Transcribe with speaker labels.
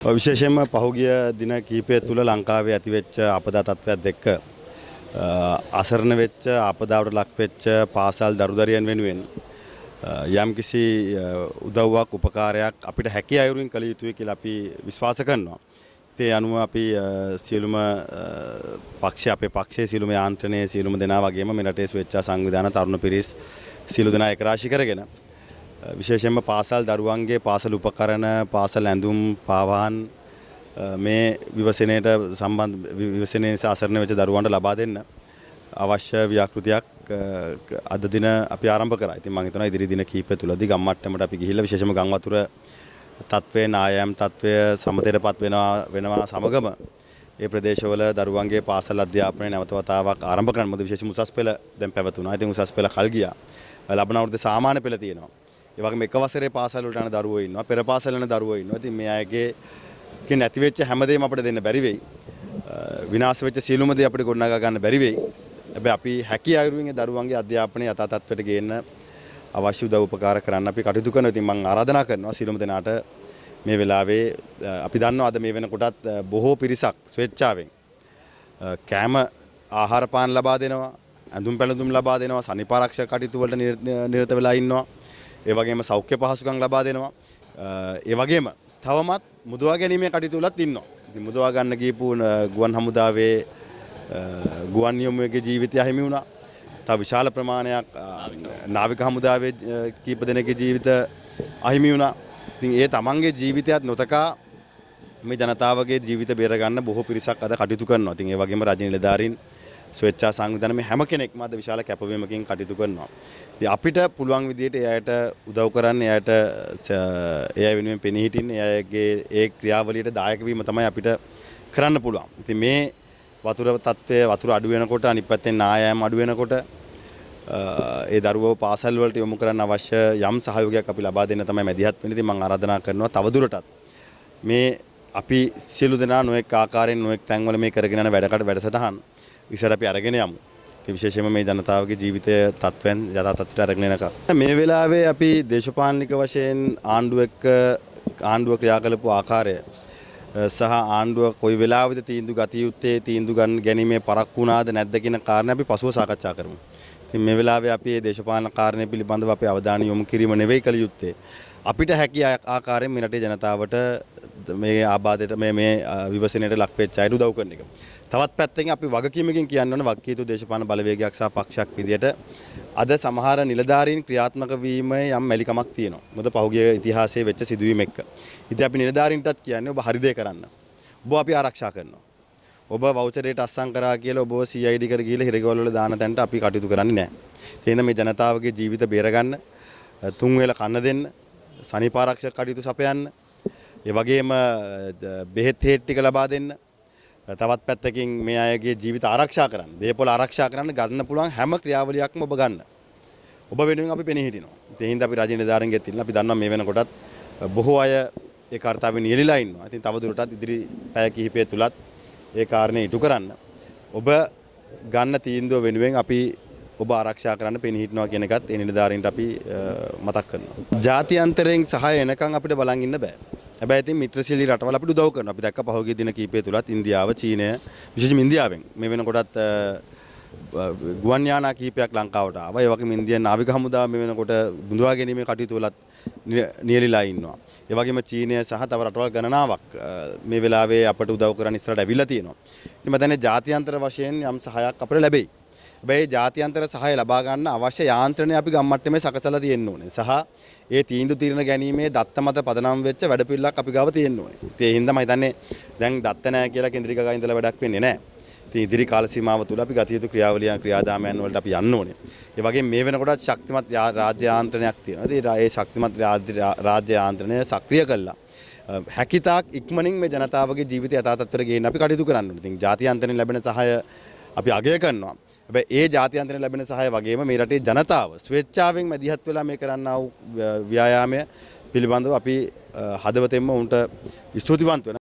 Speaker 1: විශේෂයෙන්ම පහුගිය දින කිහිපය තුළ ලංකාවේ ඇතිවෙච්ච අපදා තත්ත්වයක් එක්ක අසරණ වෙච්ච අපදාවට ලක් වෙච්ච පාසල් දරුදරියන් වෙනුවෙන් යම්කිසි උදව්වක් උපකාරයක් අපිට හැකි අයුරින් කළ යුතුයි කියලා අපි විශ්වාස කරනවා. ඒ අනුව අපි සියලුම අපේ පක්ෂයේ සියලුම යාන්ත්‍රණයේ සියලුම දෙනා වගේම මේ රටේ ස්වේච්ඡා සංවිධාන තරුණ පිරිස් සියලු දෙනා එක රාශී කරගෙන විශේෂයෙන්ම පාසල් දරුවන්ගේ පාසල් උපකරණ පාසල් ඇඳුම් පාවාහන් මේ විවසනයේට සම්බන්ධ විවසනයේ නිසා අසරණ වෙච්ච දරුවන්ට ලබා දෙන්න අවශ්‍ය ව්‍යාපෘතියක් අද දින අපි ආරම්භ කරා. ඉතින් මම හිතනවා ඉදිරි දින කිහිපය තුලදී ගම් මට්ටමට අපි ගිහිල්ලා විශේෂයෙන්ම ගම් වතුර තත්ත්වයේ නායම් තත්ත්වය සමතේටපත් වෙනවා සමගම ඒ ප්‍රදේශවල දරුවන්ගේ පාසල් අධ්‍යාපනය නැවත වතාවක් ආරම්භ කරන්න මොකද විශේෂම උසස් පෙළ දැන් පැවතුණා. ඉතින් උසස් පෙළ කල් ගියා. ලබන අවුරුද්දේ සාමාන්‍ය පෙළ තියෙනවා. ඒ වගේම එක වසරේ පාසල් වලට යන දරුවෝ ඉන්නවා. පෙර පාසල් යන දරුවෝ ඉන්නවා. ඉතින් මේ අයගේ නැති වෙච්ච හැමදේම අපිට දෙන්න බැරි වෙයි. විනාශ වෙච්ච සියලුම දේ අපිට ගොඩනගා ගන්න බැරි වෙයි. හැබැයි අපි හැකි අයුරින් දරුවන්ගේ අධ්‍යාපනය යථා තත්ත්වයට ගේන්න අවශ්‍ය උදව් උපකාර කරන්න අපි කටයුතු කරනවා. ඉතින් මම ආරාධනා කරනවා සියලුම දෙනාට මේ වෙලාවේ අපි දන්නවා අද මේ වෙනකොටත් බොහෝ පිරිසක් ස්වේච්ඡාවෙන් කෑම ආහාර පාන ලබා දෙනවා, ඇඳුම් පැළඳුම් ලබා දෙනවා, සනීපාරක්ෂක කටයුතු වලට නිරත වෙලා ඉන්නවා. ඒ වගේම සෞඛ්‍ය පහසුකම් ලබා දෙනවා. ඒ වගේම තවමත් මුදවා ගැනීමේ කටයුතු වලත් ඉන්නවා. ඉතින් මුදවා ගන්න ගියපු ගුවන් හමුදාවේ ගුවන් නියමුවෙකුගේ ජීවිතය හිමි වුණා. තව විශාල ප්‍රමාණයක් නාවික හමුදාවේ කීප දෙනෙකුගේ ජීවිත අහිමි වුණා. ඉතින් ඒ තමන්ගේ ජීවිතයත් නොතකා මේ ජනතාවගේ ජීවිත බේර ගන්න බොහෝ පිරිසක් අද කටයුතු කරනවා. ඉතින් ඒ වගේම රජ නිලධාරීන් ස්වේච්ඡා සංවිධාන මේ හැම කෙනෙක්ම අද විශාල කැපවීමකින් කටයුතු කරනවා. ඉතින් අපිට පුළුවන් විදිහට එයාට උදව් කරන්න, එයාට එයා වෙනුවෙන් පෙනී හිටින්න, එයාගේ ඒ ක්‍රියාවලියට දායක වීම තමයි අපිට කරන්න පුළුවන්. ඉතින් මේ වතුර තත්ත්වය වතුර අඩු වෙනකොට අනිත් පැත්තෙන් නායෑම අඩු වෙනකොට ඒ දරුවෝ පාසල් වලට යොමු කරන්න අවශ්‍ය යම් සහයෝගයක් අපි ලබා දෙන්න තමයි මැදිහත් වෙන්නේ. ඉතින් මම ආරාධනා කරනවා තවදුරටත් මේ අපි සියලු දෙනා නොඑක ආකාරයෙන් නොඑක තැන්වල මේ කරගෙන යන වැඩසටහන් ඉස්සර අපි අරගෙන යමු. ඒ විශේෂයෙන්ම මේ ජනතාවගේ ජීවිතය තත්ත්වයන් යථා තත්ත්වයට අරගෙන යනකම්. මේ වෙලාවේ අපි දේශපාලනික වශයෙන් ආණ්ඩුව ක්‍රියා කළපු ආකාරය සහ ආණ්ඩුව කොයි වෙලාවෙද තීන්දුව ගත යුත්තේ තීන්දුව ගන්න ගැනීමේ පරක්කු වුණාද නැද්ද කියන කාරණා අපි පසුව සාකච්ඡා කරමු. ඉතින් මේ වෙලාවේ අපි මේ දේශපාලන කාරණේ පිළිබඳව අපේ අවධානය යොමු කිරීම නෙවෙයි කළ යුත්තේ. අපිට හැකි ආකාරයෙන් මේ රටේ ජනතාවට මේ ආබාධයට මේ විවසනයට ලක් වෙච්ච අයට උදව් කරන එක. තවත් පැත්තකින් අපි වගකීමකින් කියන්න ඕන වගකීම් දේශපාලන බලවේගයක් සහ පක්ෂයක් විදියට අද සමහර නිලධාරීන් ක්‍රියාත්මක වීමේ යම් මැලිකමක් තියෙනවා. මොකද පහුගිය ඉතිහාසයේ වෙච්ච සිදුවීම් එක්ක. ඉතින් අපි නිලධාරීන්ටත් කියන්නේ ඔබ හරි දේ කරන්න. ඔබ අපි ආරක්ෂා කරනවා. ඔබ වවුචරේට අස්සම් කරා කියලා ඔබව CID එකට ගිහලා හිරගෙවල් වල දාන තැනට අපි කටයුතු කරන්නේ නැහැ. ඒ හින්දා මේ ජනතාවගේ ජීවිත බේරගන්න, තුන් වේල කන්න දෙන්න, සනීපාරක්ෂක කටයුතු සපයන්න, ඒ වගේම බෙහෙත් හේත් ටික ලබා දෙන්න, තවත් පැත්තකින් මේ අයගේ ජීවිත ආරක්ෂා කරන්න, දේපොළ ආරක්ෂා කරන්න ගන්න පුළුවන් හැම ක්‍රියාවලියක්ම ඔබ ගන්න. ඔබ වෙනුවෙන් අපි පෙනී හිටිනවා. ඒ හින්දා අපි රජ නිලධාරීන්ගෙත් ඉන්න අපි දන්නවා මේ වෙනකොටත් බොහෝ අය ඒ කාර්යය නියැලලා ඉන්නවා. ඉතින් තව දුරටත් ඉදිරි පැය කිහිපය තුලත් ඒ කාරණේ ඉටු කරන්න. ඔබ ගන්න තීන්දුව වෙනුවෙන් අපි ඔබ ආරක්ෂා කරන්න පෙනී හිටිනවා කියන එකත් ඒ නිලධාරීන්ට අපි මතක් කරනවා. ජාත්‍යන්තරයෙන් සහාය එනකන් අපිට බලන් ඉන්න බෑ. හැබැයි ඉතින් මිත්‍රශීලී රටවල් අපිට උදව් කරනවා. අපි දැක්ක පහුගිය දින කිහිපය තුලත් ඉන්දියාව, චීනය, විශේෂයෙන්ම ඉන්දියාවෙන් මේ වෙනකොටත් ගුවන් යානා කිහිපයක් ලංකාවට ආවා. ඒ වගේම ඉන්දියානු නාවික හමුදාව මේ වෙනකොට බුඳවා ගැනීමේ කටයුතු වලත් නියැලලා ඉන්නවා. ඒ වගේම චීනය සහ තව රටවල් ගණනාවක් මේ වෙලාවේ අපට උදව් කරන්න ඉස්සරහට ඇවිල්ලා තියෙනවා. ඉතින් මම දන්නේ ජාත්‍යන්තර වශයෙන් යම් සහායක් අපිට ලැබෙයි. හැබැයි ජාත්‍යන්තර සහාය ලබා ගන්න අවශ්‍ය යාන්ත්‍රණය අපි ගම් මට්ටමේ සකසලා තියෙන්න ඕනේ. සහ ඒ තීන්දුව తీරන ගැනීමේ දත්ත මත පදනම් වෙච්ච වැඩපිළිවෙලක් අපි ගාව තියෙන්න ඕනේ. ඉතින් ඒ හින්දා මම හිතන්නේ දැන් දත්ත නැහැ කියලා කේන්ද්‍රික ගා ඉඳලා වැඩක් වෙන්නේ නැහැ. ඉතින් ඉදිරි කාල සීමාව තුළ අපි ගත යුතු ක්‍රියාදාමයන් වලට අපි යන්න ඕනේ. ඒ වගේම මේ වෙනකොටත් ශක්තිමත් රාජ්‍ය යාන්ත්‍රණයක් තියෙනවා. ඉතින් ඒ ශක්තිමත් රාජ්‍ය යාන්ත්‍රණය සක්‍රිය කළා. හැකිතාක් ඉක්මනින් මේ ජනතාවගේ ජීවිතය යථා තත්ත්වයට ගේන්න අපි කටයුතු කරන්න ඕනේ. ඉතින් ජාත්‍යන්තරයෙන් ලැබෙන සහාය අපි අගය කරනවා. හැබැයි ඒ ජාත්‍යන්තරයෙන් ලැබෙන සහාය වගේම මේ රටේ ජනතාව ස්වේච්ඡාවෙන් මැදිහත් වෙලා මේ කරන්නා වූ ව්‍යායාමය පිළිබඳව අපි හදවතින්ම උන්ට ස්තුතිවන්ත වෙනවා.